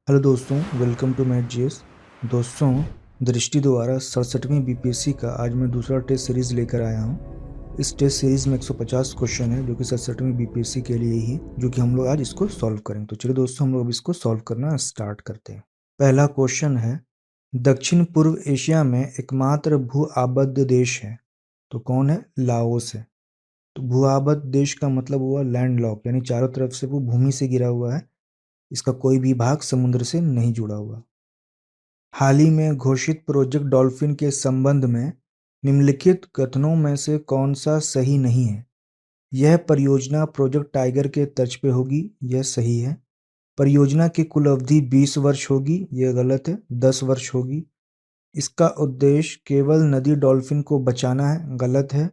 Hello दोस्तों, welcome to math GS. दोस्तों, दृष्टि द्वारा 67वीं बीपीएससी का आज मैं दूसरा टेस्ट सीरीज लेकर आया हूँ। इस टेस्ट सीरीज में 150 क्वेश्चन है जो कि 67वीं बीपीएससी के लिए ही, जो कि हम लोग आज इसको सॉल्व करेंगे। तो चलिए दोस्तों, हम लोग अब इसको सॉल्व करना स्टार्ट करते हैं। पहला क्वेश्चन है, दक्षिण पूर्व एशिया में एकमात्र भू आबद्ध देश है तो कौन है? लाओस है। तो भू आबद्ध देश का मतलब हुआ लैंड लॉक, यानी चारों तरफ से वो भूमि से घिरा हुआ है, इसका कोई भी भाग समुद्र से नहीं जुड़ा हुआ। हाल ही में घोषित प्रोजेक्ट डॉल्फिन के संबंध में निम्नलिखित कथनों में से कौन सा सही नहीं है? यह परियोजना प्रोजेक्ट टाइगर के तर्ज पे होगी, यह सही है। परियोजना की कुल अवधि 20 वर्ष होगी, यह गलत है, 10 वर्ष होगी। इसका उद्देश्य केवल नदी डॉल्फिन को बचाना है, गलत है।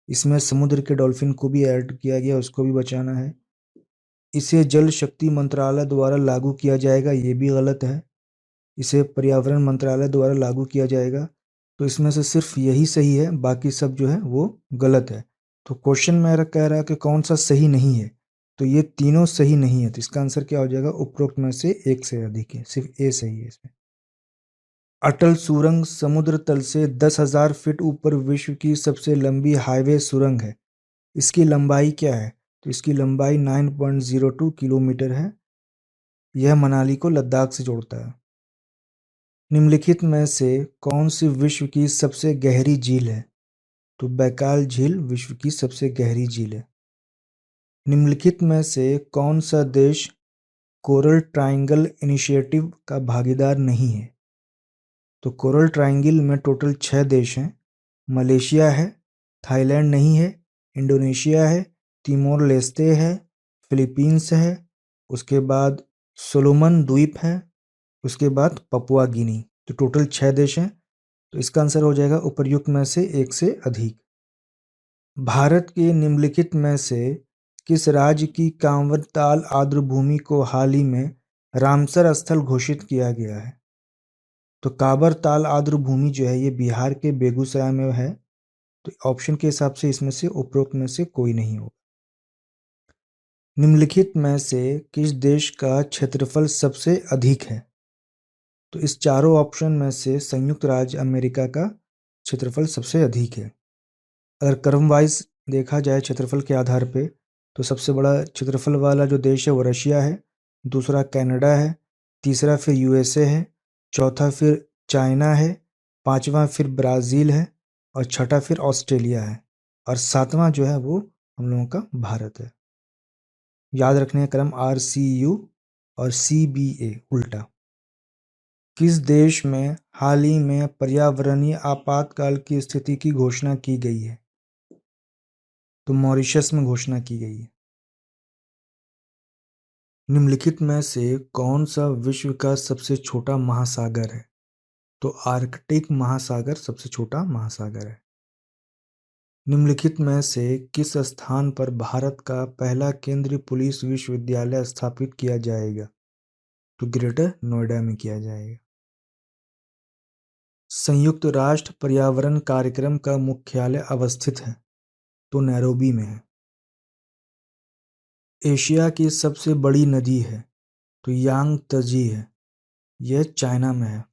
इसमें समुद्र के डॉल्फिन को भी ऐड किया गया, उसको भी बचाना है। इसे जल शक्ति मंत्रालय द्वारा लागू किया जाएगा, ये भी गलत है। इसे पर्यावरण मंत्रालय द्वारा लागू किया जाएगा। तो इसमें से सिर्फ यही सही है, बाकी सब जो है वो गलत है। तो क्वेश्चन मेरा कह रहा है कि कौन सा सही नहीं है, तो ये तीनों सही नहीं है। तो इसका आंसर क्या हो जाएगा? उपरोक्त में से एक से अधिक है, सिर्फ ए सही है इसमें। अटल सुरंग समुद्र तल से 10,000 फीट ऊपर विश्व की सबसे लंबी हाईवे सुरंग है। इसकी लंबाई क्या है? तो इसकी लंबाई 9.02 किलोमीटर है। यह मनाली को लद्दाख से जोड़ता है। निम्नलिखित में से कौन सी विश्व की सबसे गहरी झील है? तो बैकाल झील विश्व की सबसे गहरी झील है। निम्नलिखित में से कौन सा देश कोरल ट्रायंगल इनिशिएटिव का भागीदार नहीं है? तो कोरल ट्रायंगल में टोटल 6 देश हैं। मलेशिया है, थाईलैंड नहीं है, इंडोनेशिया है, तिमोर लेस्ते है, फिलीपींस है, उसके बाद सोलोमन द्वीप है, उसके बाद पपुआ गिनी। तो टोटल 6 देश हैं। तो इसका आंसर हो जाएगा उपर्युक्त में से एक से अधिक। भारत के निम्नलिखित में से किस राज्य की कांवर ताल आर्द्रभूमि को हाल ही में रामसर स्थल घोषित किया गया है? तो काबर ताल आर्द्रभूमि जो है ये बिहार के बेगूसराय में है। तो ऑप्शन के हिसाब से इसमें से उपरोक्त में से कोई नहीं होगा। निम्नलिखित में से किस देश का क्षेत्रफल सबसे अधिक है? तो इस चारों ऑप्शन में से संयुक्त राज्य अमेरिका का क्षेत्रफल सबसे अधिक है। अगर क्रम वाइज देखा जाए क्षेत्रफल के आधार पे, तो सबसे बड़ा क्षेत्रफल वाला जो देश है वो रशिया है, दूसरा कनाडा है, तीसरा फिर यूएसए है, चौथा फिर चाइना है, पांचवा फिर ब्राज़ील है और छठा फिर ऑस्ट्रेलिया है और सातवां जो है वो हम लोगों का भारत है। याद रखने का क्रम RCU और CBA उल्टा। किस देश में हाल ही में पर्यावरणीय आपातकाल की स्थिति की घोषणा की गई है? तो मॉरिशस में घोषणा की गई है। निम्नलिखित में से कौन सा विश्व का सबसे छोटा महासागर है? तो आर्कटिक महासागर सबसे छोटा महासागर है। निम्नलिखित में से किस स्थान पर भारत का पहला केंद्रीय पुलिस विश्वविद्यालय स्थापित किया जाएगा? तो ग्रेटर नोएडा में किया जाएगा। संयुक्त राष्ट्र पर्यावरण कार्यक्रम का मुख्यालय अवस्थित है? तो नैरोबी में है। एशिया की सबसे बड़ी नदी है? तो यांग तजी है, यह चाइना में है।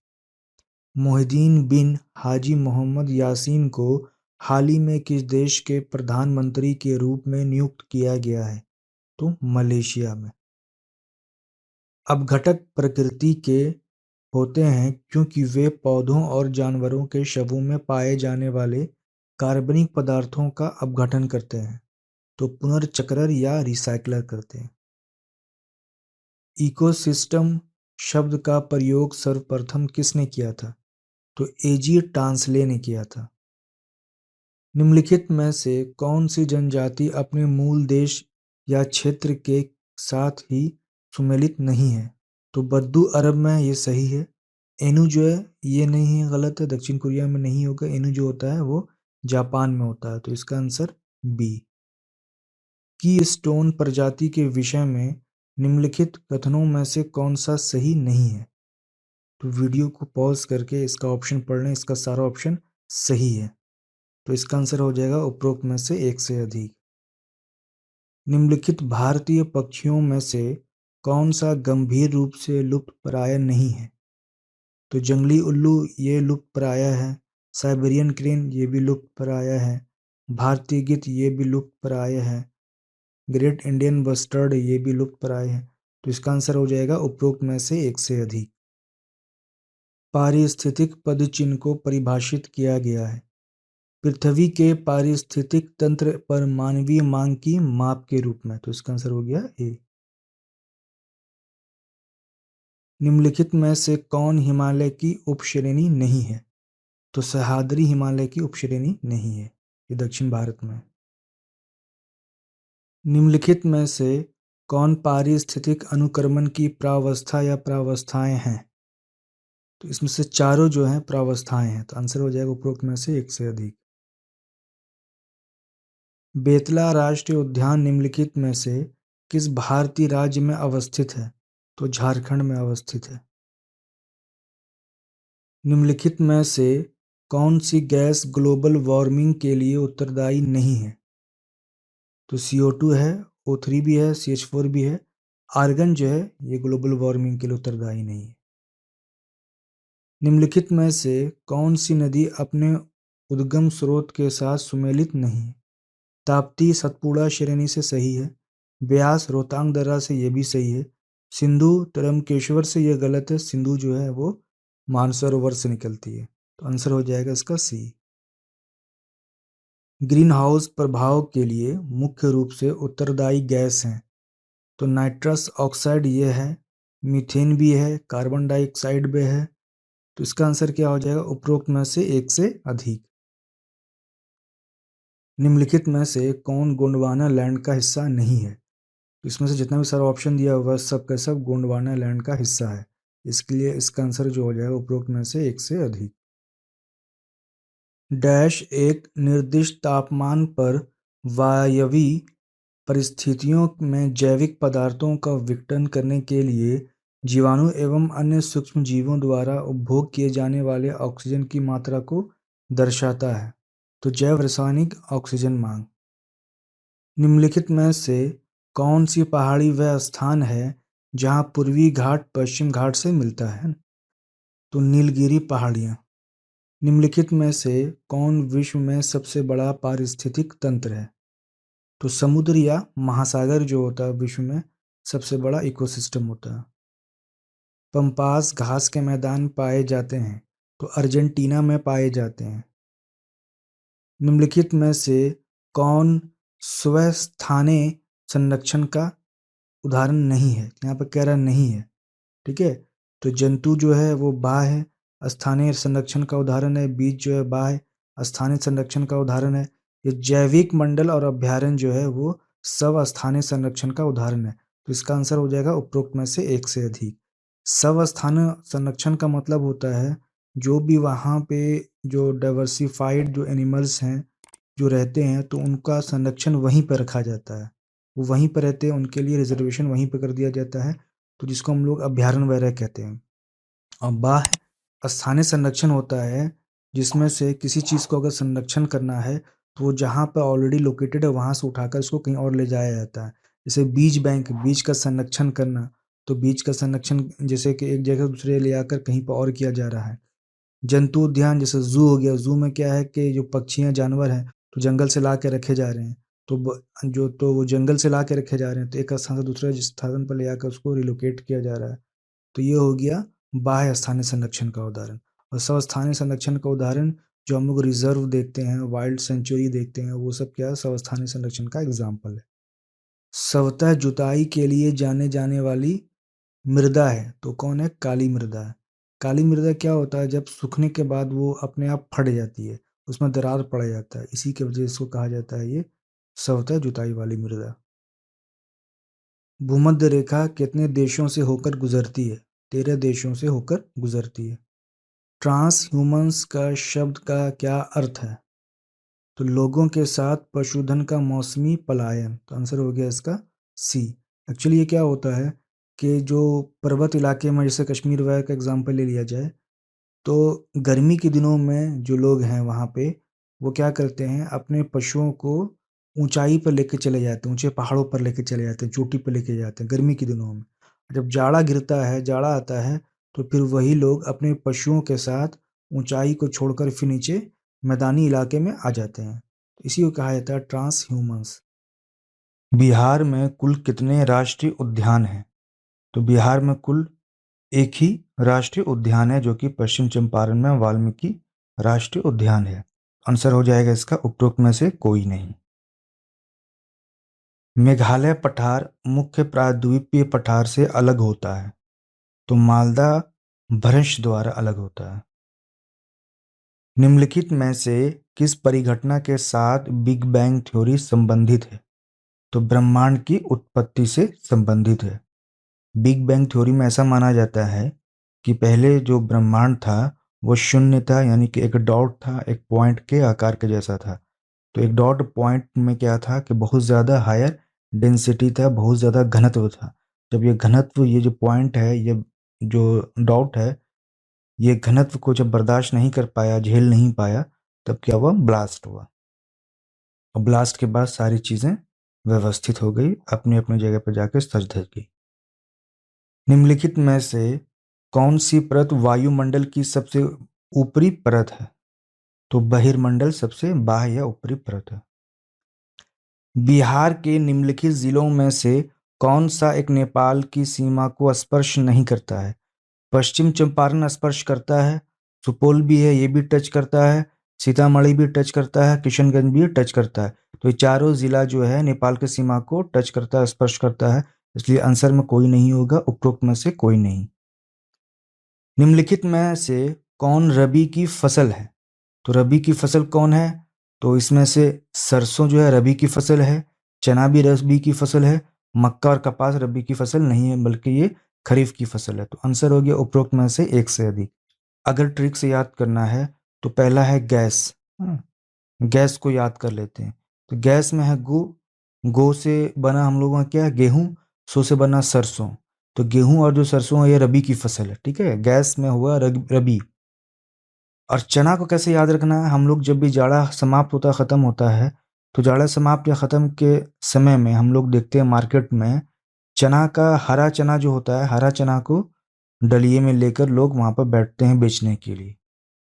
मोहिद्दीन बिन हाजी मोहम्मद यासीन को हाल ही में किस देश के प्रधानमंत्री के रूप में नियुक्त किया गया है? तो मलेशिया में। अपघटक प्रकृति के होते हैं क्योंकि वे पौधों और जानवरों के शवों में पाए जाने वाले कार्बनिक पदार्थों का अपघटन करते हैं, तो पुनर्चक्रण या रिसाइकलर करते हैं। इकोसिस्टम शब्द का प्रयोग सर्वप्रथम किसने किया था? तो एजी टांसले ने किया था। निम्नलिखित में से कौन सी जनजाति अपने मूल देश या क्षेत्र के साथ ही सुमेलित नहीं है? तो बद्दू अरब में ये सही है। एनु जो है ये नहीं है, गलत है, दक्षिण कोरिया में नहीं होगा। एनु जो होता है वो जापान में होता है। तो इसका आंसर बी। की स्टोन प्रजाति के विषय में निम्नलिखित कथनों में से कौन सा सही नहीं है? तो वीडियो को पॉज करके इसका ऑप्शन पढ़ लें, इसका सारा ऑप्शन सही है। तो इसका आंसर हो जाएगा उपरोक्त में से एक से अधिक। निम्नलिखित भारतीय पक्षियों में से कौन सा गंभीर रूप से लुप्त प्राय नहीं है? तो जंगली उल्लू ये लुप्त प्राय है, साइबेरियन क्रेन ये भी लुप्त प्राय है, भारतीय गिद्ध ये भी लुप्त प्राय है, ग्रेट इंडियन बस्टर्ड ये भी लुप्त प्राय है। तो इसका आंसर हो जाएगा उपरोक्त में से एक से अधिक। पारिस्थितिक पदचिह्न को परिभाषित किया गया है। पृथ्वी के पारिस्थितिक तंत्र पर मानवीय मांग की माप के रूप में। तो इसका आंसर हो गया ए। निम्नलिखित में से कौन हिमालय की उपश्रेणी नहीं है? तो सह्याद्री हिमालय की उपश्रेणी नहीं है, ये दक्षिण भारत में। निम्नलिखित में से कौन पारिस्थितिक अनुक्रमण की प्रावस्था या प्रावस्थाएं हैं? तो इसमें से चारों जो हैं प्रावस्थाएं हैं। तो आंसर हो जाएगा उपरोक्त में से एक से अधिक। बेतला राष्ट्रीय उद्यान निम्नलिखित में से किस भारतीय राज्य में अवस्थित है? तो झारखंड में अवस्थित है। निम्नलिखित में से कौन सी गैस ग्लोबल वार्मिंग के लिए उत्तरदायी नहीं है? तो CO2 है, O3 भी है, CH4 भी है। आर्गन जो है ये ग्लोबल वार्मिंग के लिए उत्तरदायी नहीं है। निम्नलिखित में से कौन सी नदी अपने उद्गम स्रोत के साथ सुमेलित नहीं है? ताप्ती सतपुड़ा श्रेणी से सही है, ब्यास रोहतांग दर्रा से ये भी सही है, सिंधु तरमकेश्वर से ये गलत है, सिंधु जो है वो मानसरोवर से निकलती है। तो आंसर हो जाएगा इसका सी। ग्रीन हाउस प्रभाव के लिए मुख्य रूप से उत्तरदायी गैस हैं। तो नाइट्रस ऑक्साइड ये है, मीथेन भी है, कार्बन डाइऑक्साइड भी है। तो इसका आंसर क्या हो जाएगा उपरोक्त में से एक से अधिक। निम्नलिखित में से कौन गोंडवाना लैंड का हिस्सा नहीं है? तो इसमें से जितना भी सारा ऑप्शन दिया हुआ है सब का सब गोंडवाना लैंड का हिस्सा है। इसके लिए इसका आंसर जो हो जाएगा उपरोक्त में से एक से अधिक। डैश एक निर्दिष्ट तापमान पर वायवीय परिस्थितियों में जैविक पदार्थों का विघटन करने के लिए जीवाणु एवं अन्य सूक्ष्म जीवों द्वारा उपभोग किए जाने वाले ऑक्सीजन की मात्रा को दर्शाता है। तो जैव रासायनिक ऑक्सीजन मांग। निम्नलिखित में से कौन सी पहाड़ी वह स्थान है जहां पूर्वी घाट पश्चिम घाट से मिलता है? तो नीलगिरी पहाड़ियां। निम्नलिखित में से कौन विश्व में सबसे बड़ा पारिस्थितिक तंत्र है? तो समुद्र या महासागर जो होता है विश्व में सबसे बड़ा इकोसिस्टम होता है। पंपास घास के मैदान पाए जाते हैं, तो अर्जेंटीना में पाए जाते हैं। निम्नलिखित में से कौन स्वस्थानीय संरक्षण का उदाहरण नहीं है? यहाँ पर कह रहा नहीं है, ठीक है। तो जंतु जो है वो बाह्य स्थानीय संरक्षण का उदाहरण है, बीज जो है बाह्य स्थानीय संरक्षण का उदाहरण है। ये जैविक मंडल और अभ्यारण्य जो है वो सब स्थानीय संरक्षण का उदाहरण है। तो इसका आंसर हो जाएगा उपरोक्त में से एक से अधिक। सब स्थानीय संरक्षण का मतलब होता है जो भी वहाँ पे जो डाइवर्सिफाइड जो एनिमल्स हैं जो रहते हैं तो उनका संरक्षण वहीं पर रखा जाता है। वो वहीं पर रहते हैं, उनके लिए रिजर्वेशन वहीं पर कर दिया जाता है, तो जिसको हम लोग अभ्यारण्य वगैरह कहते हैं। और बाह्य स्थानीय संरक्षण होता है जिसमें से किसी चीज़ को अगर संरक्षण करना है तो वो जहाँ पर ऑलरेडी लोकेटेड है वहाँ से उठाकर उसको कहीं और ले जाया जाता है। जैसे बीज बैंक, बीज का संरक्षण करना, तो बीज का संरक्षण जैसे कि एक जगह दूसरे ले आकर कहीं पर और किया जा रहा है। जंतु उद्यान जैसे जू हो गया, जू में क्या है कि जो पक्षियाँ जानवर हैं तो जंगल से ला के रखे जा रहे हैं, तो वो जंगल से ला के रखे जा रहे हैं, तो एक स्थान से दूसरे स्थान पर ले आकर उसको रिलोकेट किया जा रहा है। तो ये हो गया बाह्य स्थानीय संरक्षण का उदाहरण। और स्वस्थानीय संरक्षण का उदाहरण जो हम लोग रिजर्व देखते हैं, वाइल्ड सेंचुरी देखते हैं, वो सब क्या है स्वस्थानीय संरक्षण का एग्जाम्पल है। स्वतः जुताई के लिए जाने जाने वाली मृदा है तो कौन है? काली मृदा है। काली मृदा क्या होता है? जब सूखने के बाद वो अपने आप फट जाती है, उसमें दरार पड़ जाता है, इसी की वजह से इसको कहा जाता है ये स्वतः जुताई वाली मृदा। भूमध्य रेखा कितने देशों से होकर गुजरती है? 13 देशों से होकर गुजरती है। ट्रांस ह्यूमंस का शब्द का क्या अर्थ है? तो लोगों के साथ पशुधन का मौसमी पलायन। तो आंसर हो गया इसका सी। एक्चुअली ये क्या होता है कि जो पर्वत इलाके में जैसे कश्मीर वगैरह का एग्जांपल ले लिया जाए तो गर्मी के दिनों में जो लोग हैं वहाँ पे वो क्या करते हैं अपने पशुओं को ऊंचाई पर लेके चले जाते हैं, ऊंचे पहाड़ों पर लेके चले जाते हैं, चोटी पर लेके जाते हैं गर्मी के दिनों में। जब जाड़ा गिरता है, जाड़ा आता है, तो फिर वही लोग अपने पशुओं के साथ ऊंचाई को छोड़कर फिर नीचे मैदानी इलाके में आ जाते हैं। तो इसी को कहा जाता है ट्रांस ह्यूमंस। बिहार में कुल कितने राष्ट्रीय उद्यान हैं? तो बिहार में कुल एक ही राष्ट्रीय उद्यान है, जो कि पश्चिम चंपारण में वाल्मीकि राष्ट्रीय उद्यान है। आंसर हो जाएगा इसका उपरोक्त में से कोई नहीं। मेघालय पठार मुख्य प्रायद्वीपीय पठार से अलग होता है। तो मालदा भ्रंश द्वारा अलग होता है। निम्नलिखित में से किस परिघटना के साथ बिग बैंग थ्योरी संबंधित है? तो ब्रह्मांड की उत्पत्ति से संबंधित है। बिग बैंग थ्योरी में ऐसा माना जाता है कि पहले जो ब्रह्मांड था वो शून्य था, यानी कि एक डॉट था, एक पॉइंट के आकार के जैसा था। तो एक डॉट पॉइंट में क्या था कि बहुत ज़्यादा हायर डेंसिटी था, बहुत ज़्यादा घनत्व था। जब ये घनत्व, ये जो पॉइंट है, ये जो डॉट है, ये घनत्व को जब बर्दाश्त नहीं कर पाया, झेल नहीं पाया, तब क्या हुआ? ब्लास्ट हुआ। और ब्लास्ट के बाद सारी चीज़ें व्यवस्थित हो गई, अपनी अपनी जगह पर जाकर सज धज गई। निम्नलिखित में से कौन सी परत वायुमंडल की सबसे ऊपरी परत है? तो बहिर्मंडल सबसे बाह्य या ऊपरी परत है। बिहार के निम्नलिखित जिलों में से कौन सा एक नेपाल की सीमा को स्पर्श नहीं करता है? पश्चिम चंपारण स्पर्श करता है, सुपौल भी है, ये भी टच करता है, सीतामढ़ी भी टच करता है, किशनगंज भी टच करता है। तो ये चारों जिला जो है नेपाल की सीमा को टच करता है, स्पर्श करता है, इसलिए आंसर में कोई नहीं होगा, उपरोक्त में से कोई नहीं। निम्नलिखित में से कौन रबी की फसल है? तो रबी की फसल कौन है? तो इसमें से सरसों जो है रबी की फसल है, चना भी रबी की फसल है, मक्का और कपास रबी की फसल नहीं है, बल्कि ये खरीफ की फसल है। तो आंसर हो गया उपरोक्त में से एक से अधिक। अगर ट्रिक से याद करना है तो पहला है गैस। गैस को याद कर लेते हैं। तो गैस में है गो, गो से बना हम लोगों का क्या है? गेहूं। सो से बना सरसों। तो गेहूं और जो सरसों है ये रबी की फसल है, ठीक है, गैस में हुआ रबी। और चना को कैसे याद रखना है? हम लोग जब भी जाड़ा समाप्त होता ख़त्म होता है, तो जाड़ा समाप्त या ख़त्म के समय में हम लोग देखते हैं मार्केट में चना का, हरा चना जो होता है, हरा चना को डलिए में लेकर लोग वहाँ पर बैठते हैं बेचने के लिए।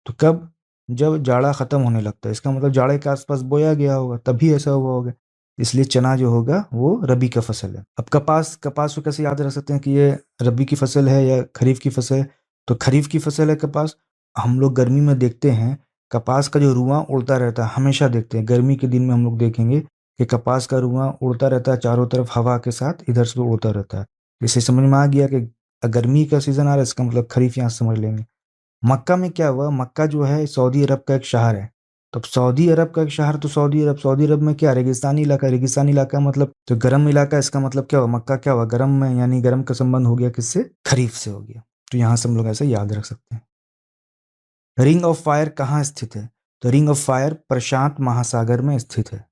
तो कब? जब जाड़ा ख़त्म होने लगता है, इसका मतलब जाड़े के आसपास बोया गया होगा, तभी ऐसा हुआ होगा। इसलिए चना जो होगा वो रबी का फसल है। अब कपास, कपास को कैसे याद रख सकते हैं कि ये रबी की फसल है या खरीफ की फसल है? तो खरीफ की फसल है कपास। हम लोग गर्मी में देखते हैं कपास का जो रुआं उड़ता रहता है, हमेशा देखते हैं गर्मी के दिन में हम लोग देखेंगे कि कपास का रुआं उड़ता रहता है चारों तरफ, हवा के साथ इधर से उड़ता रहता है। इससे समझ में आ गया कि गर्मी का सीजन आ रहा है, इसका मतलब खरीफ यहाँ से समझ लेंगे। मक्का में क्या हुआ? मक्का जो है सऊदी अरब का एक शहर है। तो सऊदी अरब का एक शहर, तो सऊदी अरब, सऊदी अरब में क्या? रेगिस्तानी इलाका। रेगिस्तानी इलाका मतलब जो गर्म इलाका है, इसका मतलब क्या हुआ? मक्का क्या हुआ? गर्म में, यानी गर्म का संबंध हो गया किससे? खरीफ से हो गया। तो यहाँ से हम लोग ऐसे याद रख सकते हैं। रिंग ऑफ फायर कहाँ स्थित है? तो रिंग ऑफ फायर प्रशांत महासागर में स्थित है।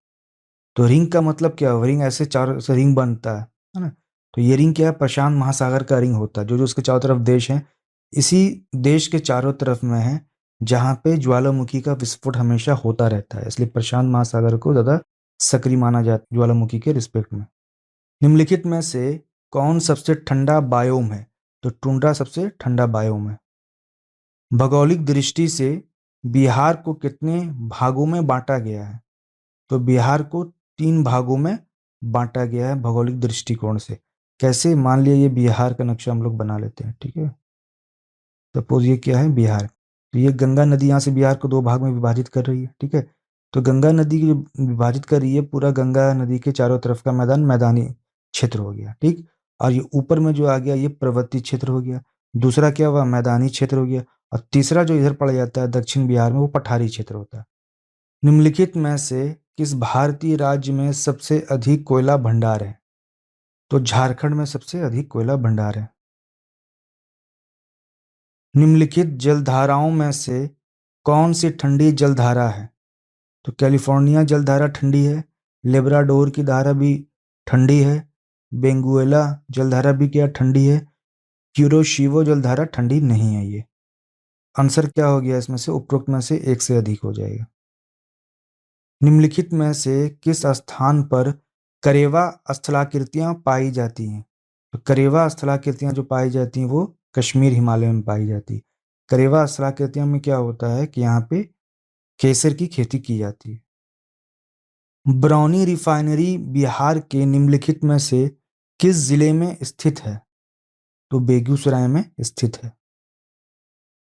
तो रिंग का मतलब क्या है? रिंग ऐसे चारों से रिंग बनता है ना? तो ये रिंग क्या है? प्रशांत महासागर का रिंग होता है, जो जो उसके चारों तरफ देश हैं, इसी देश के चारों तरफ में है जहाँ पे ज्वालामुखी का विस्फोट हमेशा होता रहता है, इसलिए प्रशांत महासागर को ज़्यादा सक्रिय माना जाता है ज्वालामुखी के रिस्पेक्ट में। निम्नलिखित में से कौन सबसे ठंडा बायोम है? तो टुंड्रा सबसे ठंडा बायोम है। भौगोलिक दृष्टि से बिहार को कितने भागों में बांटा गया है? तो बिहार को 3 भागों में बांटा गया है भौगोलिक दृष्टिकोण से। कैसे? मान लिया ये बिहार का नक्शा हम लोग बना लेते हैं, ठीक है। सपोज ये क्या है? बिहार। तो ये गंगा नदी यहाँ से बिहार को 2 भाग में विभाजित कर रही है, ठीक है। तो गंगा नदी जो विभाजित कर रही है, पूरा गंगा नदी के चारों तरफ का मैदान मैदानी क्षेत्र हो गया, ठीक। और ये ऊपर में जो आ गया ये पर्वतीय क्षेत्र हो गया। दूसरा क्या हुआ? मैदानी क्षेत्र हो गया। और तीसरा जो इधर पड़ जाता है दक्षिण बिहार में, वो पठारी क्षेत्र होता है। निम्नलिखित में से किस भारतीय राज्य में सबसे अधिक कोयला भंडार है? तो झारखंड में सबसे अधिक कोयला भंडार है। निम्नलिखित जलधाराओं में से कौन सी ठंडी जलधारा है? तो कैलिफोर्निया जलधारा ठंडी है, लेब्राडोर की धारा भी ठंडी है, बेंगुएला जलधारा भी क्या ठंडी है, क्यूरोशिवो जलधारा ठंडी नहीं है। ये आंसर क्या हो गया इसमें से? उपरोक्त में से एक से अधिक हो जाएगा। निम्नलिखित में से किस स्थान पर करेवा स्थलाकृतियां पाई जाती हैं? तो करेवा स्थलाकृतियां जो पाई जाती हैं वो कश्मीर हिमालय में पाई जाती है। करेवा स्थलाकृतियों में क्या होता है कि यहाँ पे केसर की खेती की जाती है। बरौनी रिफाइनरी बिहार के निम्नलिखित में से किस जिले में स्थित है? तो बेगूसराय में स्थित है।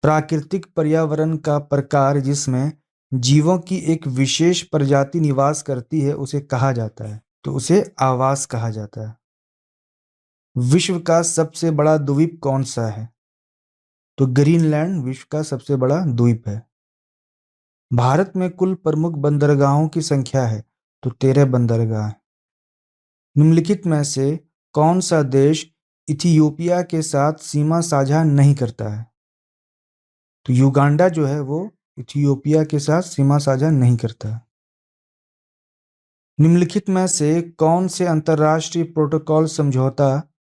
प्राकृतिक पर्यावरण का प्रकार जिसमें जीवों की एक विशेष प्रजाति निवास करती है उसे कहा जाता है? तो उसे आवास कहा जाता है। विश्व का सबसे बड़ा द्वीप कौन सा है? तो ग्रीनलैंड विश्व का सबसे बड़ा द्वीप है। भारत में कुल प्रमुख बंदरगाहों की संख्या है? तो 13 बंदरगाह हैं। निम्नलिखित में से कौन सा देश इथियोपिया के साथ सीमा साझा नहीं करता है? तो युगांडा जो है वो इथियोपिया के साथ सीमा साझा नहीं करता है। निम्नलिखित में से कौन से अंतर्राष्ट्रीय प्रोटोकॉल समझौता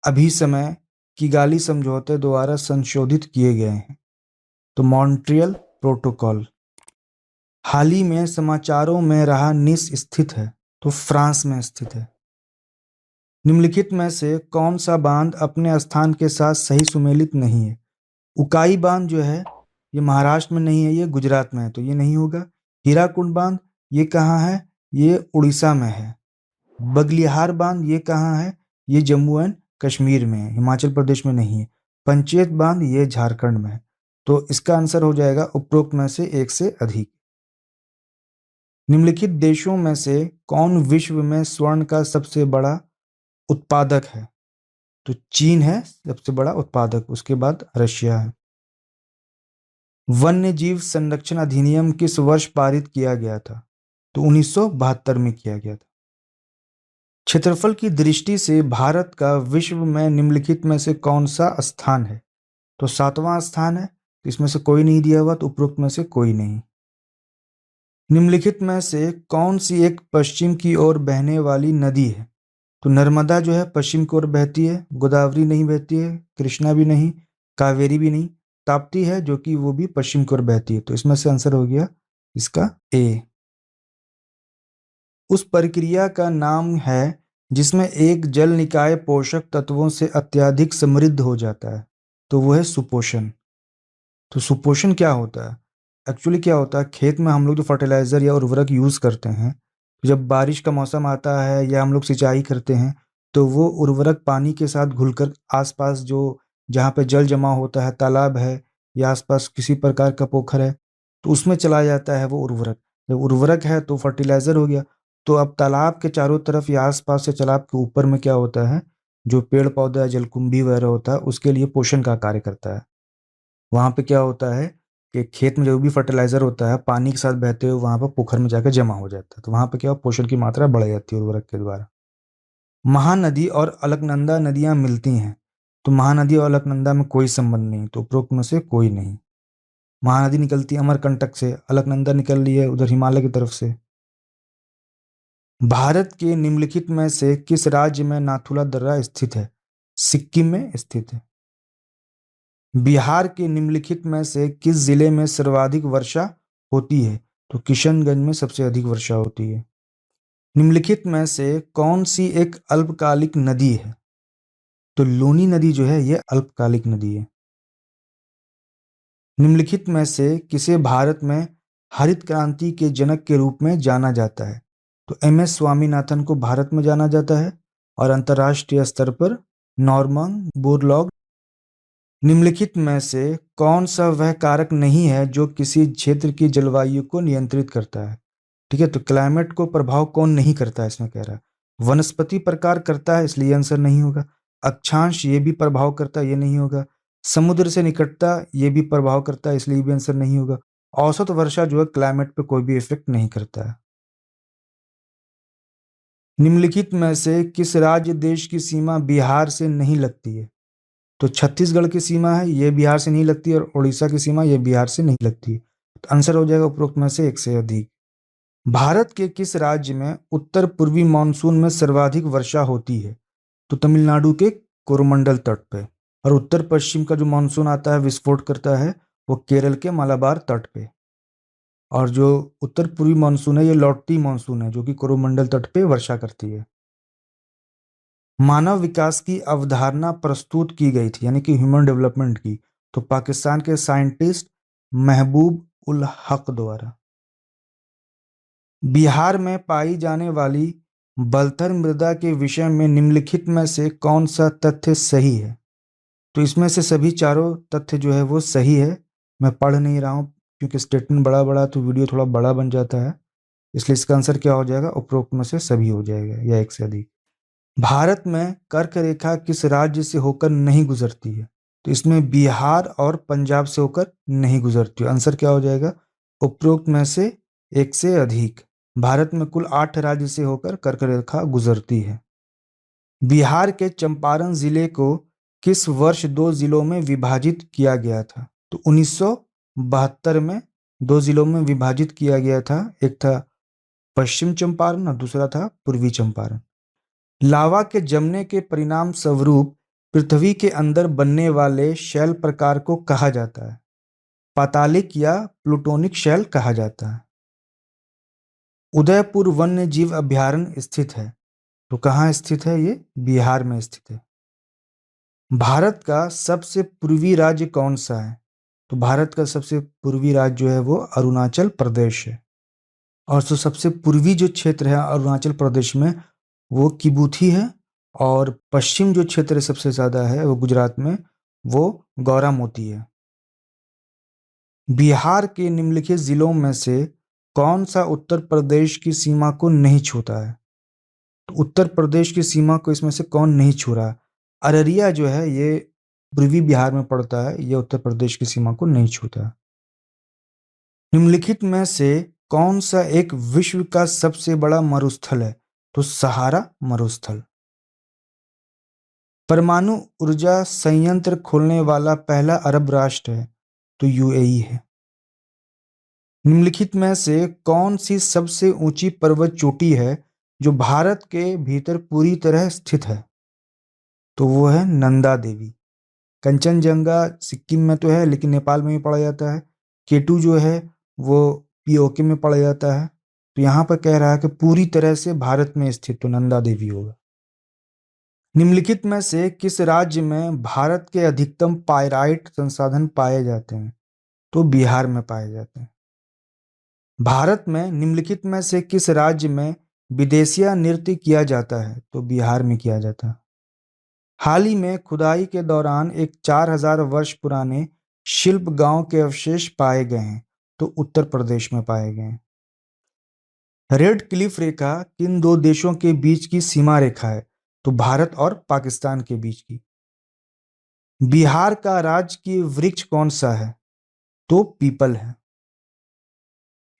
अभी समय किगाली समझौते द्वारा संशोधित किए गए हैं? तो मॉन्ट्रियल प्रोटोकॉल। हाल ही में समाचारों में रहा निस स्थित है? तो फ्रांस में स्थित है। निम्नलिखित में से कौन सा बांध अपने स्थान के साथ सही सुमेलित नहीं है? उकाई बांध जो है ये महाराष्ट्र में नहीं है, ये गुजरात में है, तो ये नहीं होगा। हीराकुंड बांध ये कहाँ है? ये उड़ीसा में है। बगलिहार बांध ये कहाँ है? ये जम्मू एंड कश्मीर में है, हिमाचल प्रदेश में नहीं है। पंचेत बांध ये झारखंड में है। तो इसका आंसर हो जाएगा उपरोक्त में से एक से अधिक। निम्नलिखित देशों में से कौन विश्व में स्वर्ण का सबसे बड़ा उत्पादक है? तो चीन है सबसे बड़ा उत्पादक, उसके बाद रशिया है। वन्य जीव संरक्षण अधिनियम किस वर्ष पारित किया गया था? तो 1972 में किया गया था। क्षेत्रफल की दृष्टि से भारत का विश्व में निम्नलिखित में से कौन सा स्थान है? तो 7वां स्थान है। इसमें से कोई नहीं दिया हुआ, तो उपरोक्त में से कोई नहीं। निम्नलिखित में से कौन सी एक पश्चिम की ओर बहने वाली नदी है? तो नर्मदा जो है पश्चिम की ओर बहती है, गोदावरी नहीं बहती है, कृष्णा भी नहीं, कावेरी भी नहीं, ताप्ती है जो कि वो भी पश्चिम की ओर बहती है। तो इसमें से आंसर हो गया इसका ए। उस प्रक्रिया का नाम है जिसमें एक जल निकाय पोषक तत्वों से अत्यधिक समृद्ध हो जाता है, तो वो है सुपोषण। तो सुपोषण क्या होता है? एक्चुअली क्या होता है, खेत में हम लोग जो फर्टिलाइजर या उर्वरक यूज करते हैं, तो जब बारिश का मौसम आता है या हम लोग सिंचाई करते हैं तो वो उर्वरक पानी के साथ घुलकर आसपास जो जहाँ पे जल जमा होता है, तालाब है या आसपास किसी प्रकार का पोखर है, तो उसमें चला जाता है वो उर्वरक। जब उर्वरक है तो फर्टिलाइजर हो गया। तो अब तालाब के चारों तरफ या आसपास से तालाब के ऊपर में क्या होता है, जो पेड़ पौधा जलकुंभी वगैरह होता है उसके लिए पोषण का कार्य करता है। वहाँ पे क्या होता है कि खेत में जो भी फर्टिलाइजर होता है पानी के साथ बहते हुए वहाँ पर पोखर में जाकर जमा हो जाता है, तो वहाँ पे क्या पोषण की मात्रा बढ़ जाती है उर्वरक के द्वारा। महानदी और अलकनंदा नदियां मिलती हैं, तो महानदी और अलकनंदा में कोई संबंध नहीं, तो उपरोक्त में से कोई नहीं। महानदी निकलती है अमरकंटक से, अलकनंदा निकल रही है उधर हिमालय की तरफ से। भारत के निम्नलिखित में से किस राज्य में नाथुला दर्रा स्थित है? सिक्किम में स्थित है। बिहार के निम्नलिखित में से किस जिले में सर्वाधिक वर्षा होती है? तो किशनगंज में सबसे अधिक वर्षा होती है। निम्नलिखित में से कौन सी एक अल्पकालिक नदी है? तो लूनी नदी जो है यह अल्पकालिक नदी है। निम्नलिखित में से किसे भारत में हरित क्रांति के जनक के रूप में जाना जाता है? तो एम एस स्वामीनाथन को भारत में जाना जाता है और अंतर्राष्ट्रीय स्तर पर नॉर्मन बोरलॉग। निम्नलिखित में से कौन सा वह कारक नहीं है जो किसी क्षेत्र की जलवायु को नियंत्रित करता है? ठीक है, तो क्लाइमेट को प्रभाव कौन नहीं करता है इसमें कह रहा है। वनस्पति प्रकार करता है, इसलिए आंसर नहीं होगा। अक्षांश ये भी प्रभाव करता है, ये नहीं होगा। समुद्र से निकटता ये भी प्रभाव करता है, इसलिए भी आंसर नहीं होगा। औसत वर्षा जो है क्लाइमेट पे कोई भी इफेक्ट नहीं करता है। निम्नलिखित में से किस राज्य देश की सीमा बिहार से नहीं लगती है? तो छत्तीसगढ़ की सीमा है ये बिहार से नहीं लगती, और उड़ीसा की सीमा ये बिहार से नहीं लगती। तो आंसर हो जाएगा उपरोक्त में से एक से अधिक। भारत के किस राज्य में उत्तर पूर्वी मानसून में सर्वाधिक वर्षा होती है? तो तमिलनाडु के कोरोमंडल तट पे। और उत्तर पश्चिम का जो मानसून आता है विस्फोट करता है वो केरल के मालाबार तट पे। और जो उत्तर पूर्वी मानसून है ये लौटती मानसून है जो कि कोरोमंडल तट पे वर्षा करती है। मानव विकास की अवधारणा प्रस्तुत की गई थी, यानी कि ह्यूमन डेवलपमेंट की, तो पाकिस्तान के साइंटिस्ट महबूब उल हक द्वारा। बिहार में पाई जाने वाली बलथर मृदा के विषय में निम्नलिखित में से कौन सा तथ्य सही है? तो इसमें से सभी चारों तथ्य जो है वो सही है। मैं पढ़ नहीं रहा हूँ क्योंकि स्टेटमेंट बड़ा बड़ा तो वीडियो थोड़ा बड़ा बन जाता है, इसलिए इसका आंसर क्या हो जाएगा? उपरोक्त में से सभी हो जाएगा या एक से अधिक। भारत में कर्क रेखा किस राज्य से होकर नहीं गुजरती है? तो इसमें बिहार और पंजाब से होकर नहीं गुजरती है। आंसर क्या हो जाएगा? उपरोक्त में से एक से अधिक। भारत में कुल 8 राज्य से होकर कर्क रेखा गुजरती है। बिहार के चंपारण जिले को किस वर्ष 2 जिलों में विभाजित किया गया था? तो 1972 में 2 जिलों में विभाजित किया गया था। एक था पश्चिम चंपारण और दूसरा था पूर्वी चंपारण। लावा के जमने के परिणाम स्वरूप पृथ्वी के अंदर बनने वाले शैल प्रकार को कहा जाता है? पातालिक या प्लूटोनिक शैल कहा जाता है। उदयपुर वन्य जीव अभयारण्य स्थित है, तो कहाँ स्थित है ये? बिहार में स्थित है। भारत का सबसे पूर्वी राज्य कौन सा है? तो भारत का सबसे पूर्वी राज्य जो है वो अरुणाचल प्रदेश है। और जो सबसे पूर्वी जो क्षेत्र है अरुणाचल प्रदेश में वो किबूथी है, और पश्चिम जो क्षेत्र सबसे ज़्यादा है वो गुजरात में, वो गौरा मोती है। बिहार के निम्नलिखित जिलों में से कौन सा उत्तर प्रदेश की सीमा को नहीं छूता है? तो उत्तर प्रदेश की सीमा को इसमें से कौन नहीं छू रहा? अररिया जो है ये पूर्वी बिहार में पड़ता है, ये उत्तर प्रदेश की सीमा को नहीं छूता। निम्नलिखित में से कौन सा एक विश्व का सबसे बड़ा मरुस्थल है? तो सहारा मरुस्थल। परमाणु ऊर्जा संयंत्र खोलने वाला पहला अरब राष्ट्र है? तो यूएई है। निम्नलिखित में से कौन सी सबसे ऊंची पर्वत चोटी है जो भारत के भीतर पूरी तरह स्थित है? तो वो है नंदा देवी। कंचनजंगा सिक्किम में तो है लेकिन नेपाल में भी पड़ा जाता है। केटू जो है वो पीओके में पड़ा जाता है। तो यहाँ पर कह रहा है कि पूरी तरह से भारत में स्थित, तो नंदा देवी होगा। निम्नलिखित में से किस राज्य में भारत के अधिकतम पाइराइट संसाधन पाए जाते हैं? तो बिहार में पाए जाते हैं। भारत में निम्नलिखित में से किस राज्य में विदेशिया नृत्य किया जाता है? तो बिहार में किया जाता है। हाल ही में खुदाई के दौरान एक 4000 वर्ष पुराने शिल्प गांव के अवशेष पाए गए हैं, तो उत्तर प्रदेश में पाए गए हैं। रेड क्लिफ रेखा किन दो देशों के बीच की सीमा रेखा है? तो भारत और पाकिस्तान के बीच की। बिहार का राजकीय वृक्ष कौन सा है? तो पीपल है।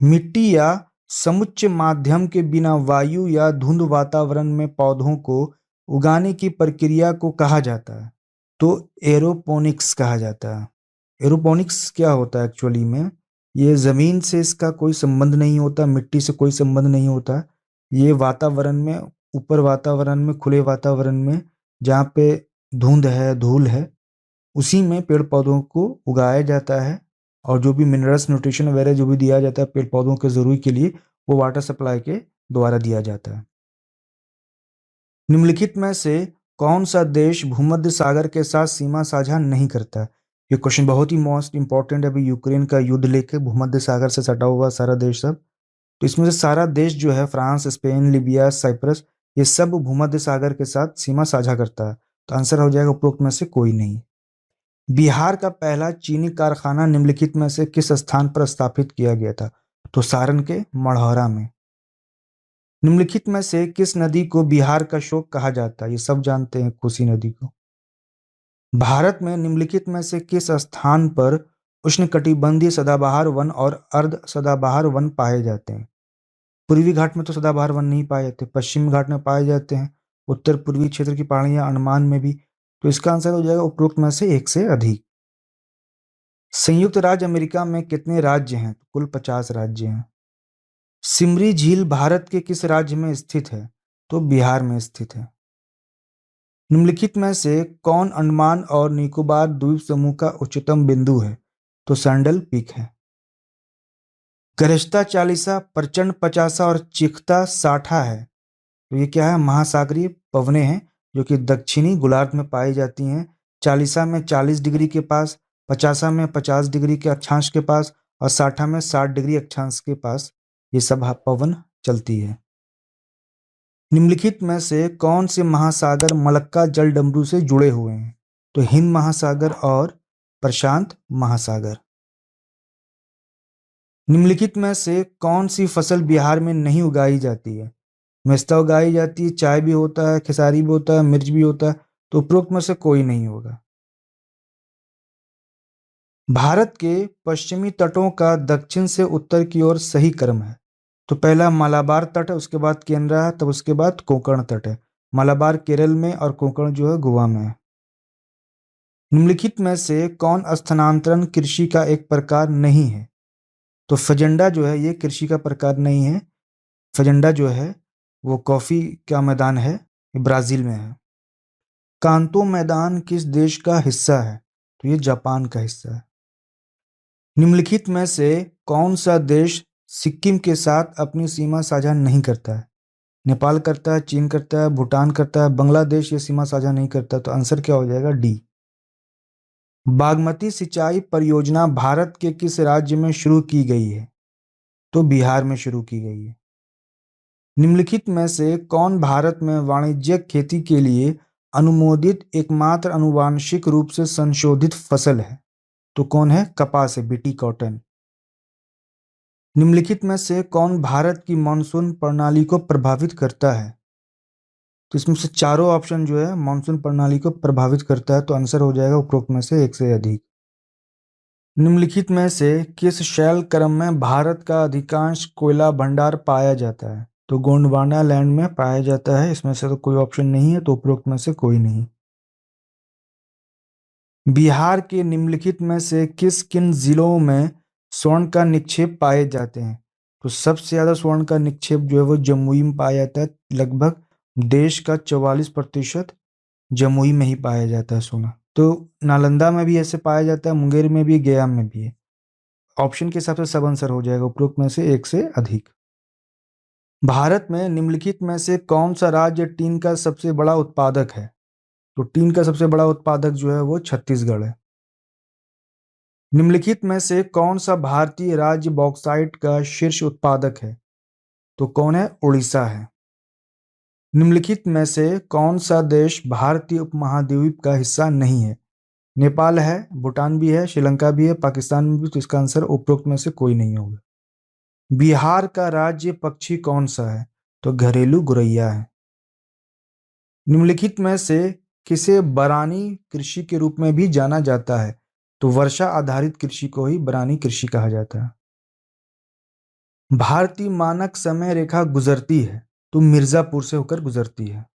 मिट्टी या समुच्च माध्यम के बिना वायु या धुंध वातावरण में पौधों को उगाने की प्रक्रिया को कहा जाता है? तो एरोपोनिक्स कहा जाता है। एरोपोनिक्स क्या होता है एक्चुअली में? ये ज़मीन से इसका कोई संबंध नहीं होता, मिट्टी से कोई संबंध नहीं होता। ये वातावरण में, ऊपर वातावरण में, खुले वातावरण में जहाँ पे धुंध है, धूल है, उसी में पेड़ पौधों को उगाया जाता है। और जो भी मिनरल्स, न्यूट्रिशन वगैरह जो भी दिया जाता है पेड़ पौधों के ज़रूरी के लिए, वो वाटर सप्लाई के द्वारा दिया जाता है। निम्नलिखित में से कौन सा देश भूमध्य सागर के साथ सीमा साझा नहीं करता? ये क्वेश्चन बहुत ही मोस्ट इंपॉर्टेंट है। अभी यूक्रेन का युद्ध लेके भूमध्य सागर से सटा हुआ सारा देश सब, तो इसमें से सारा देश जो है फ्रांस, स्पेन, लीबिया, साइप्रस, ये सब भूमध्य सागर के साथ सीमा साझा करता है। तो आंसर हो जाएगा उपरोक्त में से कोई नहीं। बिहार का पहला चीनी कारखाना निम्नलिखित में से किस स्थान पर स्थापित किया गया था? तो सारण के मढ़ौरा में। निम्नलिखित में से किस नदी को बिहार का शोक कहा जाता है? ये सब जानते हैं, कोसी नदी को। भारत में निम्नलिखित में से किस स्थान पर उष्णकटिबंधीय सदाबहार वन और अर्ध सदाबहार वन पाए जाते हैं? पूर्वी घाट में तो सदाबहार वन नहीं पाए जाते, पश्चिमी घाट में पाए जाते हैं, उत्तर पूर्वी क्षेत्र की पहाड़ियां अंडमान में भी। तो इसका आंसर हो जाएगा उपरोक्त में से एक से अधिक। संयुक्त राज्य अमेरिका में कितने राज्य हैं? कुल 50 राज्य हैं। सिमरी झील भारत के किस राज्य में स्थित है? तो बिहार में स्थित है। निम्नलिखित में से कौन अंडमान और निकोबार द्वीप समूह का उच्चतम बिंदु है? तो सैंडल पीक है। गरिश्ता 40, प्रचंड 50 और चिख्ता 60 है, तो ये क्या है? महासागरीय पवने हैं जो कि दक्षिणी गोलार्ध में पाई जाती हैं। चालीसा में 40 डिग्री के पास, पचासा में 50 डिग्री के अक्षांश के पास और साठा में 60 डिग्री अक्षांश के पास ये सब पवन चलती है। निम्नलिखित में से कौन से महासागर मलक्का जलडमरू से जुड़े हुए हैं? तो हिंद महासागर और प्रशांत महासागर। निम्नलिखित में से कौन सी फसल बिहार में नहीं उगाई जाती है? मेस्ता उगाई जाती है, चाय भी होता है, खेसारी भी होता है, मिर्च भी होता है, तो उपरोक्त में से कोई नहीं होगा। भारत के पश्चिमी तटों का दक्षिण से उत्तर की ओर सही क्रम है। तो पहला मालाबार तट है, उसके बाद केनरा है, तब उसके बाद कोंकण तट है। मालाबार केरल में और कोंकण जो है गोवा में है। निम्नलिखित में से कौन स्थानांतरण कृषि का एक प्रकार नहीं है? तो फजंडा जो है ये कृषि का प्रकार नहीं है। फजंडा जो है वो कॉफी का मैदान है, ये ब्राजील में है। कांतो मैदान किस देश का हिस्सा है? तो ये जापान का हिस्सा है। निम्नलिखित में से कौन सा देश सिक्किम के साथ अपनी सीमा साझा नहीं करता है? नेपाल करता है, चीन करता है, भूटान करता है, बांग्लादेश ये सीमा साझा नहीं करता। तो आंसर क्या हो जाएगा? डी। बागमती सिंचाई परियोजना भारत के किस राज्य में शुरू की गई है? तो बिहार में शुरू की गई है। निम्नलिखित में से कौन भारत में वाणिज्यिक खेती के लिए अनुमोदित एकमात्र आनुवांशिक रूप से संशोधित फसल है? तो कौन है? कपास है, बीटी कॉटन। निम्नलिखित में से कौन भारत की मानसून प्रणाली को प्रभावित करता है? तो इसमें से चारों ऑप्शन जो है मानसून प्रणाली को प्रभावित करता है, तो आंसर हो जाएगा उपरोक्त में से एक से अधिक। निम्नलिखित में से किस शैल क्रम में भारत का अधिकांश कोयला भंडार पाया जाता है? तो गोंडवाना लैंड में पाया जाता है। इसमें से तो कोई ऑप्शन नहीं है, तो उपरोक्त में से कोई नहीं। बिहार के निम्नलिखित में से किन जिलों में स्वर्ण का निक्षेप पाए जाते हैं? तो सबसे ज्यादा स्वर्ण का निक्षेप जो है वो जमुई में पाया जाता है। लगभग देश का 44% जमुई में ही पाया जाता है सोना। तो नालंदा में भी ऐसे पाया जाता है, मुंगेर में भी, गया में भी है। ऑप्शन के हिसाब से सब आंसर हो जाएगा उपरोक्त में से एक से अधिक। भारत में निम्नलिखित में से कौन सा राज्य टीन का सबसे बड़ा उत्पादक है? तो टीन का सबसे बड़ा उत्पादक जो है वो छत्तीसगढ़ है। निम्नलिखित में से कौन सा भारतीय राज्य बॉक्साइट का शीर्ष उत्पादक है? तो कौन है? उड़ीसा है। निम्नलिखित में से कौन सा देश भारतीय उपमहाद्वीप का हिस्सा नहीं है? नेपाल है, भूटान भी है, श्रीलंका भी है, पाकिस्तान में भी। तो इसका आंसर उपरोक्त में से कोई नहीं होगा। बिहार का राज्य पक्षी कौन सा है? तो घरेलू गुरैया है। निम्नलिखित में से किसे बरानी कृषि के रूप में भी जाना जाता है? तो वर्षा आधारित कृषि को ही बरानी कृषि कहा जाता है। भारतीय मानक समय रेखा गुजरती है, तो मिर्जापुर से होकर गुजरती है।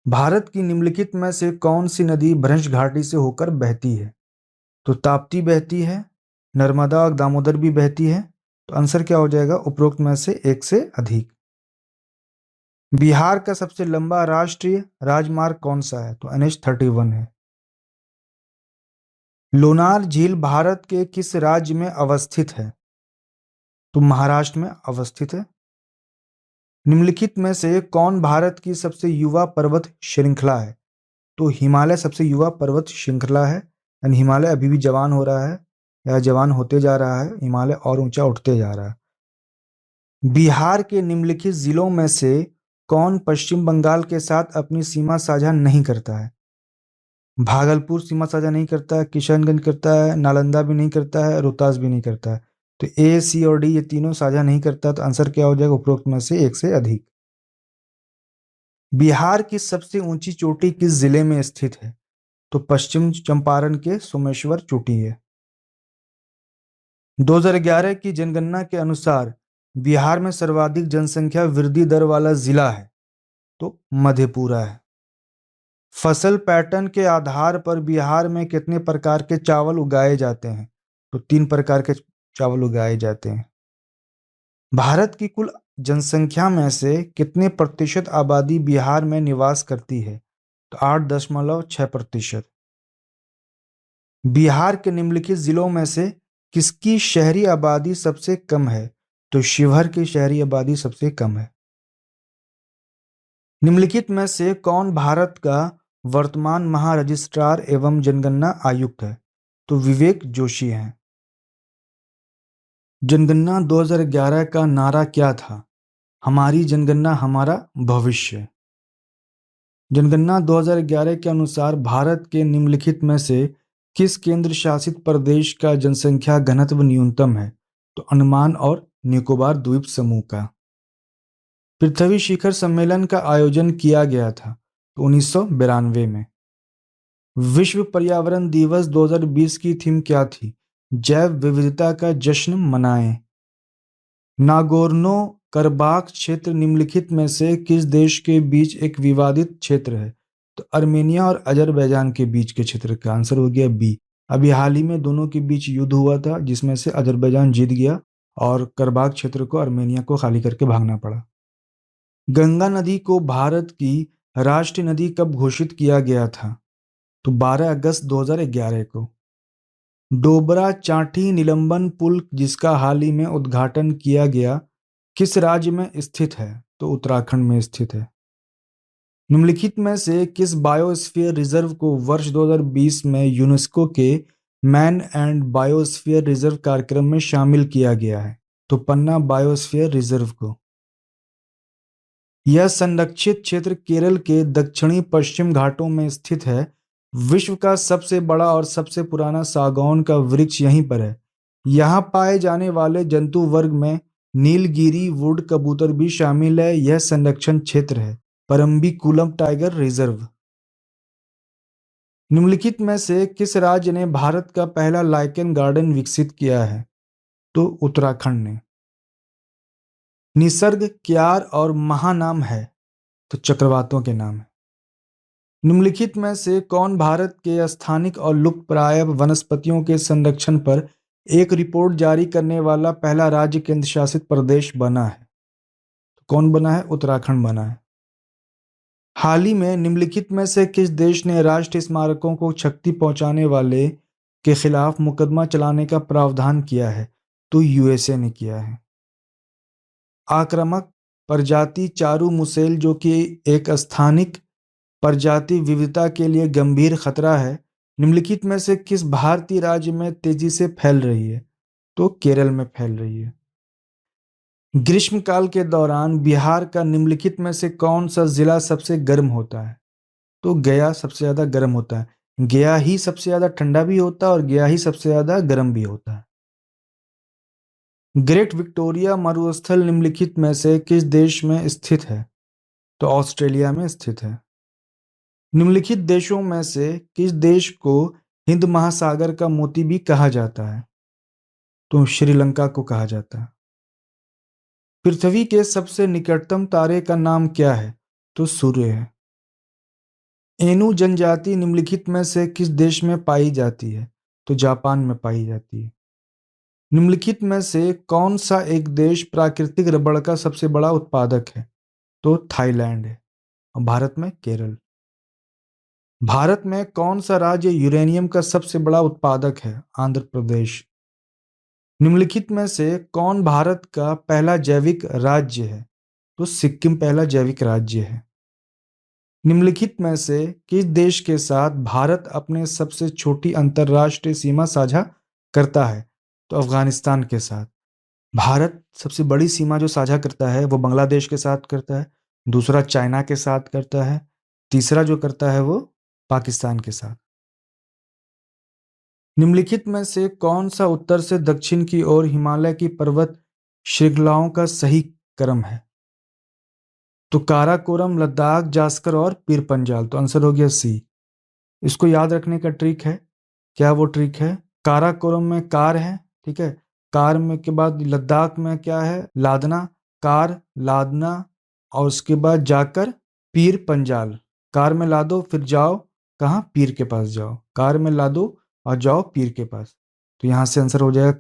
भारत की निम्नलिखित में से कौन सी नदी भ्रंश घाटी से होकर बहती है? तो ताप्ती बहती है, नर्मदा और दामोदर भी बहती है। तो आंसर क्या हो जाएगा उपरोक्त में से एक से अधिक। बिहार का सबसे लंबा राष्ट्रीय राजमार्ग कौन सा है? तो NH-31 है। लोनार झील भारत के किस राज्य में अवस्थित है? तो महाराष्ट्र में अवस्थित है। निम्नलिखित में से कौन भारत की सबसे युवा पर्वत श्रृंखला है? तो हिमालय सबसे युवा पर्वत श्रृंखला है। यानी हिमालय अभी भी जवान हो रहा है या जवान होते जा रहा है, हिमालय और ऊंचा उठते जा रहा है। बिहार के निम्नलिखित जिलों में से कौन पश्चिम बंगाल के साथ अपनी सीमा साझा नहीं करता है? भागलपुर सीमा साझा नहीं करता है, किशनगंज करता है, नालंदा भी नहीं करता है, रोहतास भी नहीं करता है। तो ए, सी और डी ये तीनों साझा नहीं करता। तो आंसर क्या हो जाएगा उपरोक्त में से एक से अधिक। बिहार की सबसे ऊंची चोटी किस जिले में स्थित है? तो पश्चिम चंपारण के सोमेश्वर चोटी है। 2011 की जनगणना के अनुसार बिहार में सर्वाधिक जनसंख्या वृद्धि दर वाला जिला है, तो मधेपुरा है। फसल पैटर्न के आधार पर बिहार में कितने प्रकार के चावल उगाए जाते हैं? तो 3 प्रकार के चावल उगाए जाते हैं। भारत की कुल जनसंख्या में से कितने प्रतिशत आबादी बिहार में निवास करती है? तो 8.6%। बिहार के निम्नलिखित जिलों में से किसकी शहरी आबादी सबसे कम है? तो शिवहर की शहरी आबादी सबसे कम है। निम्नलिखित में से कौन भारत का वर्तमान महारजिस्ट्रार एवं जनगणना आयुक्त है? तो विवेक जोशी हैं। जनगणना 2011 का नारा क्या था? हमारी जनगणना हमारा भविष्य। जनगणना 2011 के अनुसार भारत के निम्नलिखित में से किस केंद्र शासित प्रदेश का जनसंख्या घनत्व न्यूनतम है? तो अंडमान और निकोबार द्वीप समूह का। पृथ्वी शिखर सम्मेलन का आयोजन किया गया था तो 1992 में। विश्व पर्यावरण दिवस 2020 की थीम क्या थी? जैव विविधता का जश्न मनाएं। नागोर्नो करबाख क्षेत्र निम्नलिखित में से किस देश के बीच एक विवादित क्षेत्र है? तो अर्मेनिया और अजरबैजान के बीच के क्षेत्र का आंसर हो गया बी। अभी हाल ही में दोनों के बीच युद्ध हुआ था जिसमें से अजरबैजान जीत गया और करबाख क्षेत्र को अर्मेनिया को खाली करके भागना पड़ा। गंगा नदी को भारत की राष्ट्रीय नदी कब घोषित किया गया था? तो 12 अगस्त 2011 को। डोबरा चांठी निलंबन पुल जिसका हाल ही में उद्घाटन किया गया किस राज्य में स्थित है? तो उत्तराखंड में स्थित है। निम्नलिखित में से किस बायोस्फीयर रिजर्व को वर्ष 2020 में यूनेस्को के मैन एंड बायोस्फीयर रिजर्व कार्यक्रम में शामिल किया गया है? तो पन्ना बायोस्फीयर रिजर्व को। यह संरक्षित क्षेत्र केरल के दक्षिणी पश्चिम घाटों में स्थित है। विश्व का सबसे बड़ा और सबसे पुराना सागौन का वृक्ष यहीं पर है। यहाँ पाए जाने वाले जंतु वर्ग में नीलगिरी वुड कबूतर भी शामिल है। यह संरक्षण क्षेत्र है परम्बिकुलम टाइगर रिजर्व। निम्नलिखित में से किस राज्य ने भारत का पहला लाइकेन गार्डन विकसित किया है? तो उत्तराखंड ने। निसर्ग, क्यार और महानाम है? तो चक्रवातों के नाम है। निम्नलिखित में से कौन भारत के स्थानिक और लुप्तप्राय वनस्पतियों के संरक्षण पर एक रिपोर्ट जारी करने वाला पहला राज्य केंद्र शासित प्रदेश बना है? तो कौन बना है? उत्तराखंड बना है। हाल ही में निम्नलिखित में से किस देश ने राष्ट्रीय स्मारकों को क्षति पहुंचाने वाले के खिलाफ मुकदमा चलाने का प्रावधान किया है? तो यूएसए ने किया है। आक्रामक प्रजाति चारू मुसेल जो कि एक स्थानिक प्रजाति विविधता के लिए गंभीर खतरा है, निम्नलिखित में से किस भारतीय राज्य में तेजी से फैल रही है? तो केरल में फैल रही है। ग्रीष्मकाल के दौरान बिहार का निम्नलिखित में से कौन सा जिला सबसे गर्म होता है? तो गया सबसे ज्यादा गर्म होता है। गया ही सबसे ज्यादा ठंडा भी होता है और गया ही सबसे ज्यादा गर्म भी होता है। ग्रेट विक्टोरिया मरुस्थल निम्नलिखित में से किस देश में स्थित है? तो ऑस्ट्रेलिया में स्थित है। निम्नलिखित देशों में से किस देश को हिंद महासागर का मोती भी कहा जाता है? तो श्रीलंका को कहा जाता है। पृथ्वी के सबसे निकटतम तारे का नाम क्या है? तो सूर्य है। एनु जनजाति निम्नलिखित में से किस देश में पाई जाती है? तो जापान में पाई जाती है। निम्नलिखित में से कौन सा एक देश प्राकृतिक रबड़ का सबसे बड़ा उत्पादक है? तो थाईलैंड है और भारत में केरल। भारत में कौन सा राज्य यूरेनियम का सबसे बड़ा उत्पादक है? आंध्र प्रदेश। निम्नलिखित में से कौन भारत का पहला जैविक राज्य है? तो सिक्किम पहला जैविक राज्य है। निम्नलिखित में से किस देश के साथ भारत अपने सबसे छोटी अंतर्राष्ट्रीय सीमा साझा करता है? तो अफगानिस्तान के साथ। भारत सबसे बड़ी सीमा जो साझा करता है वो बांग्लादेश के साथ करता है, दूसरा चाइना के साथ करता है, तीसरा जो करता है वो पाकिस्तान के साथ। निम्नलिखित में से कौन सा उत्तर से दक्षिण की ओर हिमालय की पर्वत श्रृंखलाओं का सही क्रम है? तो काराकोरम, लद्दाख, जास्कर और पीर पंजाल। तो आंसर हो गया सी। इसको याद रखने का ट्रिक है। क्या वो ट्रिक है? काराकोरम में कार है, ठीक है। कार में के बाद लद्दाख में क्या है? लादना। कार, लादना और उसके बाद जाकर पीर पंजाल। कार में लादो फिर जाओ कहाँ? पीर के पास जाओ। कार में लादो और जाओ पीर के पास। तो यहाँ से आंसर हो जाएगा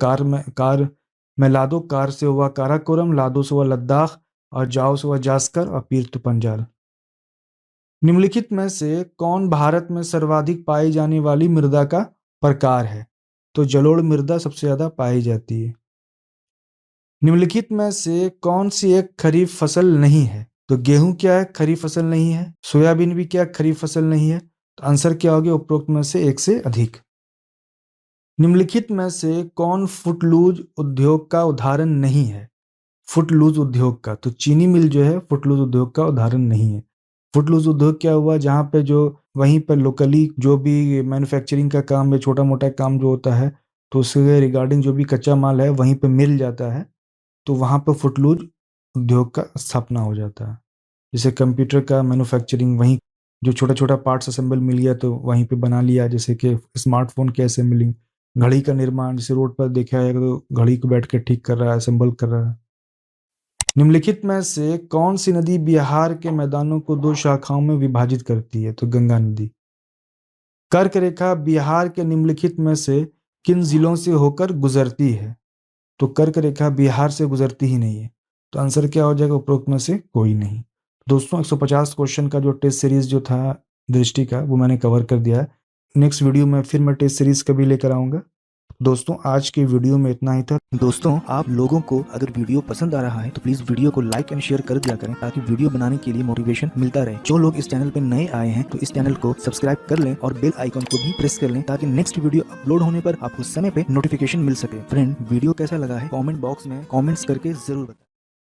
कार में लादो, कार से हुआ काराकोरम, लादो से हुआ लद्दाख और जाओ से हुआ जास्कर और पीर तो पंजाल। निम्नलिखित में से कौन भारत में सर्वाधिक पाई जाने वाली मृदा का प्रकार है? तो जलोढ़ मृदा सबसे ज्यादा पाई जाती है। निम्नलिखित में से कौन सी एक खरीफ फसल नहीं है? तो गेहूं क्या है, खरीफ फसल नहीं है। सोयाबीन भी क्या खरीफ फसल नहीं है। तो आंसर क्या हो गया, उपरोक्त में से एक से अधिक। निम्नलिखित में से कौन फुटलूज उद्योग का उदाहरण नहीं है। फुटलूज उद्योग का, तो चीनी मिल जो है फुटलूज उद्योग का उदाहरण नहीं है। फुटलूज उद्योग क्या हुआ, जहाँ पे जो वहीं पर लोकली जो भी मैन्युफैक्चरिंग का काम या छोटा मोटा काम जो होता है, तो उसके रिगार्डिंग जो भी कच्चा माल है वहीं पे मिल जाता है, तो वहाँ पर फुटलूज उद्योग का स्थापना हो जाता है। जैसे कंप्यूटर का मैन्युफैक्चरिंग, वहीं जो छोटा छोटा पार्ट्स असेंबल मिल गया तो वहीं पे बना लिया। जैसे कि स्मार्टफोन के असेंबलिंग, घड़ी का निर्माण, जैसे रोड पर देखा है तो घड़ी को बैठ के ठीक कर रहा है, असेंबल कर रहा है। निम्नलिखित में से कौन सी नदी बिहार के मैदानों को दो शाखाओं में विभाजित करती है। तो गंगा नदी। कर्क रेखा बिहार के निम्नलिखित में से किन जिलों से होकर गुजरती है। तो कर्क रेखा बिहार से गुजरती ही नहीं है। तो आंसर क्या हो जाएगा, उपरोक्त में से कोई नहीं। दोस्तों 150 क्वेश्चन का जो टेस्ट सीरीज जो था दृष्टि का, वो मैंने कवर कर दिया है। नेक्स्ट वीडियो में फिर मैं टेस्ट सीरीज कभी लेकर आऊंगा। दोस्तों आज के वीडियो में इतना ही था। दोस्तों आप लोगों को अगर वीडियो पसंद आ रहा है तो प्लीज वीडियो को लाइक एंड शेयर कर दिया करें, ताकि वीडियो बनाने के लिए मोटिवेशन मिलता रहे। जो लोग इस चैनल पे नए आए हैं तो इस चैनल को सब्सक्राइब कर लें और बेल आइकन को भी प्रेस कर लें, ताकि नेक्स्ट वीडियो अपलोड होने पर आपको समय पे नोटिफिकेशन मिल सके। फ्रेंड, वीडियो कैसा लगा है कमेंट बॉक्स में कमेंट्स करके जरूर बताएं।